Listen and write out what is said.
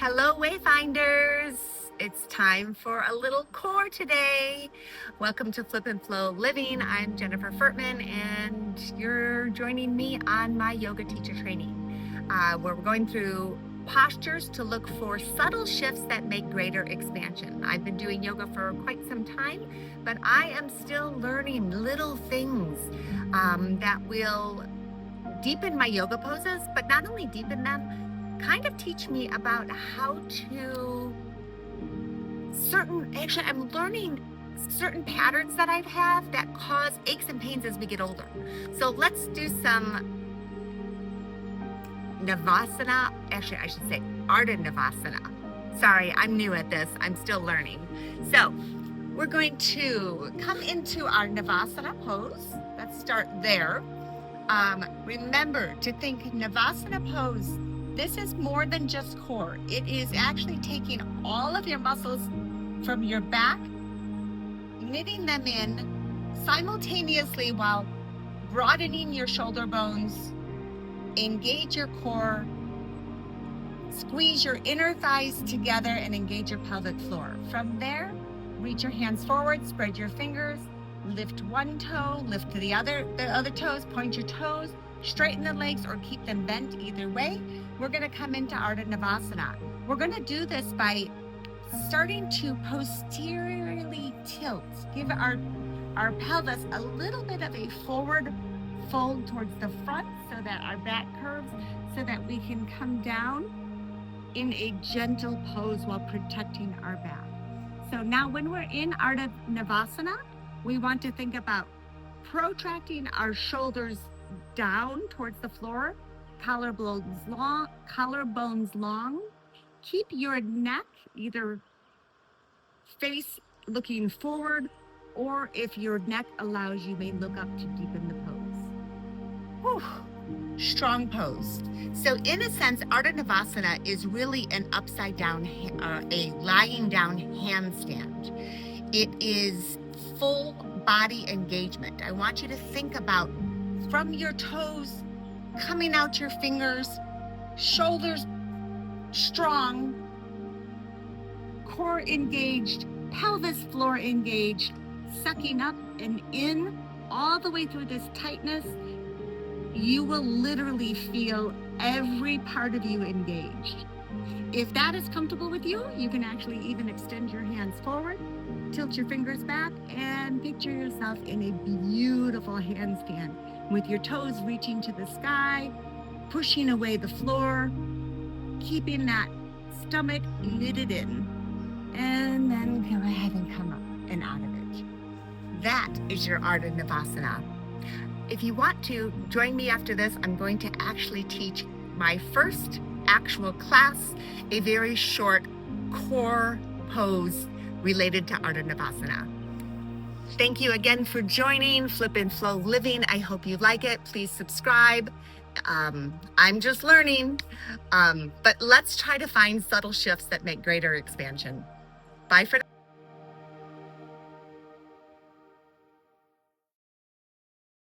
Hello, Wayfinders. It's time for a little core today. Welcome to Flip and Flow Living. I'm Jennifer Furtman, and you're joining me on my yoga teacher training, where we're going through postures to look for subtle shifts that make greater expansion. I've been doing yoga for quite some time, but I am still learning little things that will deepen my yoga poses, but not only deepen them, kind of teach me about how to I'm learning certain patterns that I've had that cause aches and pains as we get older. So let's do some Navasana. Actually, I should say Ardha Navasana. Sorry, I'm new at this. I'm still learning. So we're going to come into our Navasana pose. Let's start there. Remember to think Navasana pose. This is more than just core. It is actually taking all of your muscles from your back, knitting them in simultaneously while broadening your shoulder bones, engage your core, squeeze your inner thighs together and engage your pelvic floor. From there, reach your hands forward, spread your fingers, lift one toe, lift to the other toes, point your toes, straighten the legs or keep them bent either way. We're going to come into Ardha Navasana. We're going to do this by starting to posteriorly tilt. Give our pelvis a little bit of a forward fold towards the front so that our back curves, so that we can come down in a gentle pose while protecting our back. So now when we're in Ardha Navasana, we want to think about protracting our shoulders down towards the floor, collarbones long. Keep your neck either face looking forward, or if your neck allows, you may look up to deepen the pose. Whew. Strong pose. So in a sense, Ardha Navasana is really an upside down, a lying down handstand. It is full body engagement. I want you to think about from your toes, coming out your fingers, shoulders strong, core engaged, pelvis floor engaged, sucking up and in all the way through this tightness. You will literally feel every part of you engaged. If that is comfortable with you, you can actually even extend your hands forward, tilt your fingers back, and picture yourself in a beautiful handstand with your toes reaching to the sky, pushing away the floor, keeping that stomach knitted in, and then go ahead and come up and out of it. That is your Ardha Navasana. If you want to join me after this, I'm going to actually teach my first actual class, a very short core pose related to Ardha Navasana. Thank you again for joining Flip and Flow Living. I hope you like it. Please subscribe. I'm just learning, but let's try to find subtle shifts that make greater expansion. Bye for now.